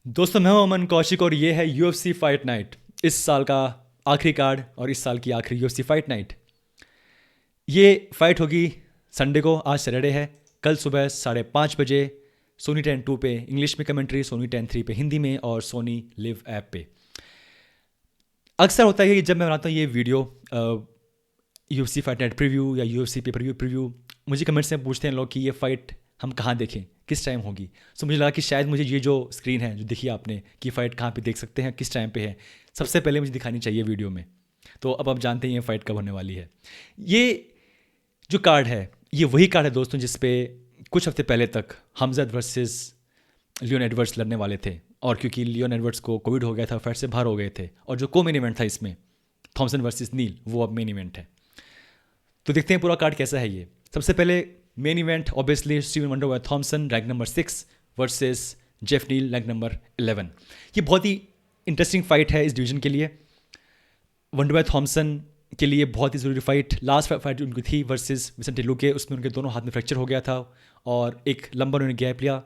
दोस्तों मैं हूं अमन कौशिक और ये है UFC फाइट नाइट। इस साल का आखिरी कार्ड और इस साल की आखिरी UFC फाइट नाइट। ये फाइट होगी संडे को। आज सैटरडे है। कल सुबह 5:30 बजे सोनी 10 2 पे इंग्लिश में कमेंट्री, सोनी 10 3 पे हिंदी में और सोनी लिव ऐप पे। अक्सर होता है कि जब मैं बनाता हूँ ये video UFC fight night preview या UFC पे प्रीव्यू, मुझे कमेंट्स में पूछते हैं लोग कि ये फाइट हम कहाँ देखें, किस टाइम होगी। सो मुझे लगा कि शायद मुझे ये जो स्क्रीन है जो देखी आपने कि फ़ाइट कहाँ पे देख सकते हैं, किस टाइम पे है, सबसे पहले मुझे दिखानी चाहिए वीडियो में। तो अब आप जानते हैं ये फ़ाइट कब होने वाली है। ये जो कार्ड है ये वही कार्ड है दोस्तों जिस पे कुछ हफ्ते पहले तक हमजद वर्सेस लियोन एडवर्ड्स लड़ने वाले थे। और क्योंकि लियोन एडवर्ड्स को कोविड हो गया था, फाइट से बाहर हो गए थे, और जो को मेन इवेंट था इसमें थॉमसन वर्सेस नील, वो अब मेन इवेंट है। तो देखते हैं पूरा कार्ड कैसा है। ये सबसे पहले main event obviously Steven Wonderboy Thompson rank number 6 versus Jeff Neal rank number 11। ये बहुत ही इंटरेस्टिंग फाइट है इस डिवीजन के लिए। वंडरबॉय थॉमसन के लिए बहुत ही ज़रूरी फाइट। लास्ट फाइट उनकी थी वर्सेस विसेंटे लुके, उसमें उनके दोनों हाथ में फ्रैक्चर हो गया था और एक लंबा उन्होंने गैप लिया।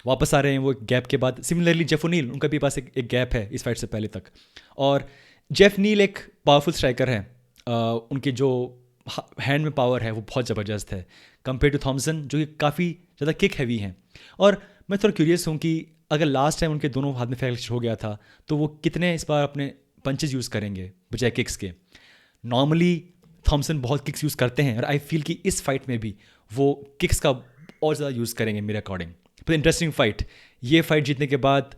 वापस आ रहे हैं वो गैप के बाद। सिमिलरली जेफ ओनील, उनका भी पास एक गैप है इस फाइट से पहले तक। और जेफ नील एक पावरफुल स्ट्राइकर है। उनके जो हैंड में पावर है वो बहुत ज़बरदस्त है कंपेयर टू थॉमसन जो कि काफ़ी ज़्यादा किक हैवी हैं। और मैं थोड़ा क्यूरियस हूँ कि अगर लास्ट टाइम उनके दोनों हाथ में फ्रैक्चर हो गया था तो वो कितने इस बार अपने पंचेज यूज़ करेंगे बजाय किक्स के। नॉर्मली थॉमसन बहुत किक्स यूज़ करते हैं और आई फील कि इस फाइट में भी वो किक्स का और ज़्यादा यूज़ करेंगे मेरे अकॉर्डिंग। बहुत इंटरेस्टिंग फाइट। ये फाइट जीतने के बाद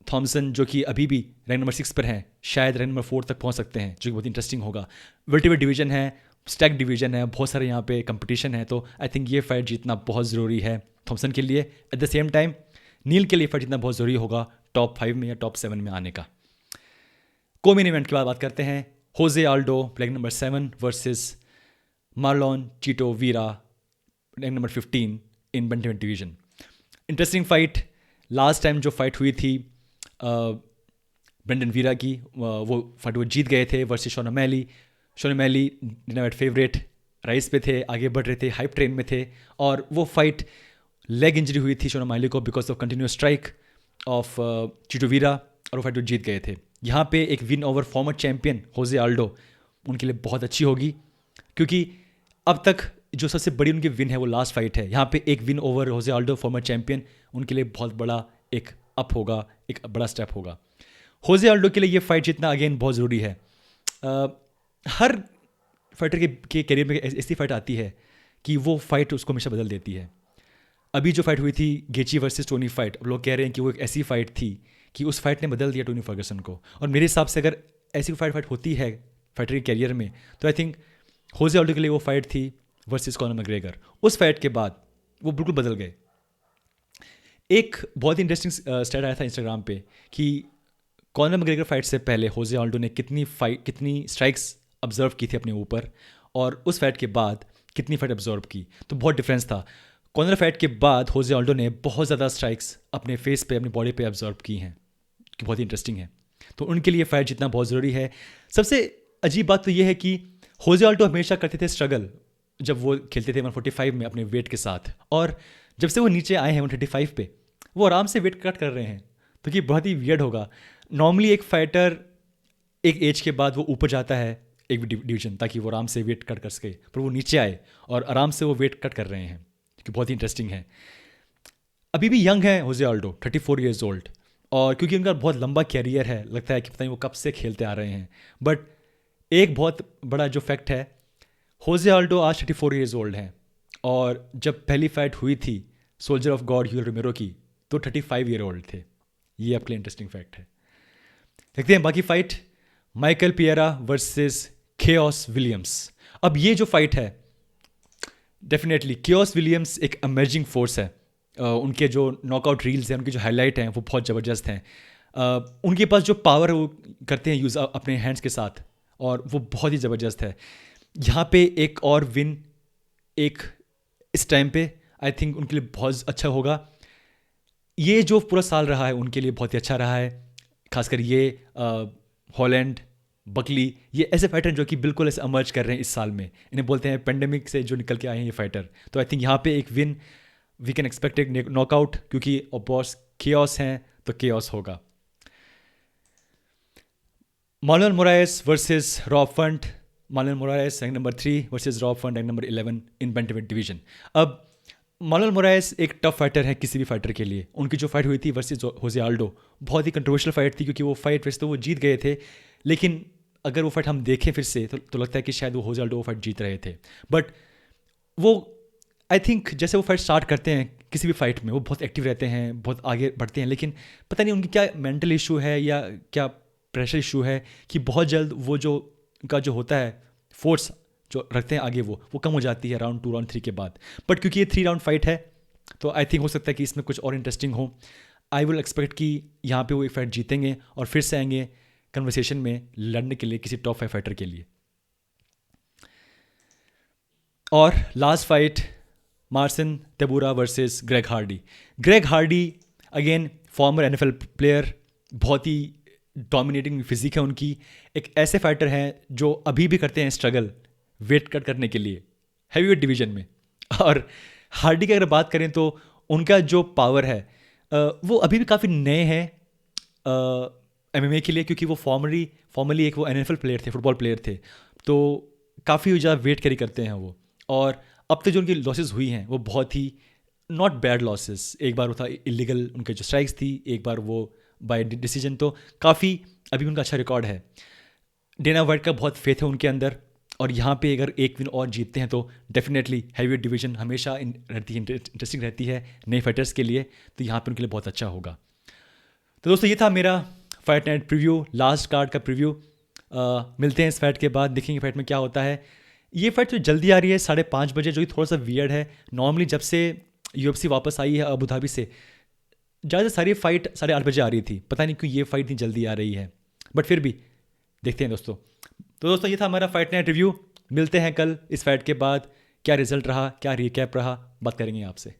थॉमसन जो कि अभी भी रैंक नंबर 6 पर हैं, शायद रैंक नंबर 4 तक पहुंच सकते हैं, जो कि बहुत इंटरेस्टिंग होगा। वेल्टरवेट डिवीजन है, स्टैक डिवीजन है, बहुत सारे यहाँ पे कंपटीशन है। तो आई थिंक ये फाइट जीतना बहुत ज़रूरी है थॉमसन के लिए। एट द सेम टाइम नील के लिए फाइट जीतना बहुत ज़रूरी होगा टॉप 5 में या टॉप 7 में आने का। को मेन इवेंट की बात करते हैं। Jose Aldo rank number 7 versus Marlon Chito Vera rank number 15 in bantamweight division. Interesting fight. Last time जो फाइट हुई थी ब्रेंडन वीरा की, वो फाइट वो जीत गए थे versus Shawn O'Malley. Shawn O'Malley deny it favourite, rice पे थे, आगे बढ़ रहे थे, हाइप ट्रेन में थे, और वो फाइट लेग इंजरी हुई थी शॉन ओमैली को because of continuous strike of Chito Vera, और वो फाइट वो जीत गए थे। यहाँ पे एक win over former champion Jose Aldo उनके लिए बहुत अच्छी होगी, क्योंकि अब तक जो सबसे बड़ी उनकी विन है वो लास्ट फाइट है। यहाँ पे एक win over Jose Aldo former champion उनके लिए बहुत बड़ा एक अप होगा, एक बड़ा स्टेप होगा। होजे आल्डो के लिए ये फाइट जीतना अगेन बहुत ज़रूरी है। हर फाइटर के करियर में ऐसी फाइट आती है कि वो फाइट उसको हमेशा बदल देती है। अभी जो फाइट हुई थी गेची वर्सेस टोनी फाइट, अब लोग कह रहे हैं कि वो एक ऐसी फाइट थी कि उस फाइट ने बदल दिया टोनी फर्गसन को। और मेरे हिसाब से अगर ऐसी फाइट होती है फाइटर के कैरियर में तो आई थिंक होजे आल्डो के लिए वो फाइट थी वर्सेस कॉनर मैग्रेगर। उस फाइट के बाद वो बिल्कुल बदल गए। एक बहुत ही इंटरेस्टिंग स्टैट आया था इंस्टाग्राम पे कि कॉनर मैग्रेगर फाइट से पहले होजे आल्डो ने कितनी स्ट्राइक्स ऑब्जर्व की थी अपने ऊपर, और उस फाइट के बाद कितनी फाइट ऑब्जर्व की, तो बहुत डिफरेंस था। कॉनर फाइट के बाद होजे आल्डो ने बहुत ज़्यादा स्ट्राइक्स अपने फेस पे, अपनी बॉडी पे ऑब्जर्व की हैं, कि बहुत ही इंटरेस्टिंग है। तो उनके लिए फाइट जीतना बहुत ज़रूरी है। सबसे अजीब बात तो ये है कि होजे आल्डो हमेशा करते थे स्ट्रगल जब वो खेलते थे 145 में अपने वेट के साथ, और जब से वो नीचे आए हैं 135 पे वो आराम से वेट कट कर रहे हैं। तो ये बहुत ही वियर्ड होगा। नॉर्मली एक फाइटर एक एज के बाद वो ऊपर जाता है एक डिवीजन ताकि वो आराम से वेट कट कर सके, पर वो नीचे आए और आराम से वो वेट कट कर रहे हैं, क्योंकि बहुत ही इंटरेस्टिंग है। अभी भी यंग है होजे आल्डो, 34 ईयर्स ओल्ड, और क्योंकि उनका बहुत लंबा कैरियर है, लगता है कि पता नहीं वो कब से खेलते आ रहे हैं। बट एक बहुत बड़ा जो फैक्ट है, होजे आल्डो आज 34 ईयर्स ओल्ड हैं, और जब पहली फाइट हुई थी सोल्जर ऑफ गॉड ह्यूल रोमेरो की तो 35 ईयर ओल्ड थे। ये आपके लिए इंटरेस्टिंग फैक्ट है। देखते हैं बाकी fight. Michael Pereira versus Khaos Williams. अब ये जो फाइट है डेफिनेटली केओस विलियम्स एक अमेजिंग फोर्स है। उनके जो नॉकआउट रील्स हैं, उनकी जो हाईलाइट हैं वो बहुत ज़बरदस्त हैं। उनके पास जो पावर है वो करते हैं यूज़ अपने हैंड्स के साथ, और वो बहुत ही ज़बरदस्त है। यहाँ पे एक और विन एक इस टाइम पे आई थिंक उनके लिए बहुत अच्छा होगा। ये जो पूरा साल रहा है उनके लिए बहुत ही अच्छा रहा है, खासकर ये हॉलैंड बकली, ये ऐसे फाइटर जो कि बिल्कुल ऐसे अमर्ज कर रहे हैं इस साल में। इन्हें बोलते हैं पेंडेमिक से जो निकल के आए हैं ये फाइटर। तो आई थिंक यहाँ पे एक विन वी कैन एक्सपेक्ट एक नॉकआउट, क्योंकि ऑफकोर्स केओस हैं तो केओस होगा। Marlon Moraes versus Rob Font. Marlon Moraes rank number 3 versus Rob Font rank number 11 in bantamweight division. अब मार्लन मोराएस एक टफ फाइटर है किसी भी फाइटर के लिए। उनकी जो फाइट हुई थी वर्सेस होजे आल्डो बहुत ही कंट्रोवर्शियल फाइट थी, क्योंकि वो फाइट वैसे तो वो जीत गए थे, लेकिन अगर वो फाइट हम देखें फिर से तो लगता है कि शायद वो होजे आल्डो वो फाइट जीत रहे थे। बट वो आई थिंक जैसे वो फाइट स्टार्ट करते हैं किसी भी फाइट में वो बहुत एक्टिव रहते हैं, बहुत आगे बढ़ते हैं, लेकिन पता नहीं उनकी क्या मेंटल इशू है या क्या प्रेशर इशू है कि बहुत जल्द वो जो उनका जो होता है फोर्स जो रखते हैं आगे वो कम हो जाती है राउंड 2 राउंड 3 के बाद। बट क्योंकि ये 3 राउंड फाइट है तो आई थिंक हो सकता है कि इसमें कुछ और इंटरेस्टिंग हो। आई विल एक्सपेक्ट कि यहाँ पे वो एक फाइट जीतेंगे और फिर से आएंगे कन्वर्सेशन में लड़ने के लिए किसी टॉप 5 फाइटर के लिए। और last fight Marcin Tybura versus Greg Hardy. Greg Hardy again former NFL player, बहुत ही डोमिनेटिंग फिजिक है उनकी। एक ऐसे फाइटर हैं जो अभी भी करते हैं स्ट्रगल वेट कट करने के लिए हैवीवेट डिवीजन में। और हार्डी की अगर बात करें तो उनका जो पावर है वो अभी भी काफ़ी नए हैं MMA के लिए, क्योंकि वो फॉर्मली एक वो NFL प्लेयर थे, फुटबॉल प्लेयर थे, तो काफ़ी ज़्यादा वेट कैरी करते हैं वो। और अब तक जो उनकी लॉसेस हुई हैं वो बहुत ही नॉट बैड लॉसेस। एक बार वो था इलीगल उनके जो स्ट्राइक्स थी, एक बार वो बाय डिसीजन, तो काफ़ी अभी उनका अच्छा रिकॉर्ड है। डेना वाइट का बहुत फेथ है उनके अंदर, और यहाँ पे अगर एक विन और जीतते हैं तो डेफिनेटली हैवीवेट डिवीजन हमेशा इंटरेस्टिंग रहती है नए फाइटर्स के लिए, तो यहाँ पे उनके लिए बहुत अच्छा होगा। तो दोस्तों ये था मेरा fight night preview, last card का प्रीव्यू। मिलते हैं इस फाइट के बाद, देखेंगे फाइट में क्या होता है। ये फाइट तो जल्दी आ रही है 5:30 बजे, जो कि थोड़ा सा वियर्ड है। नॉर्मली जब से UFC वापस आई है अबू धाबी से, ज़्यादा सारी फाइट 8:30 बजे आ रही थी, पता नहीं क्यों ये फाइट इतनी जल्दी आ रही है, बट फिर भी देखते हैं दोस्तों। तो दोस्तों ये था हमारा फाइट नाइट रिव्यू। मिलते हैं कल इस फाइट के बाद, क्या रिजल्ट रहा, क्या रिकैप रहा, बात करेंगे आपसे।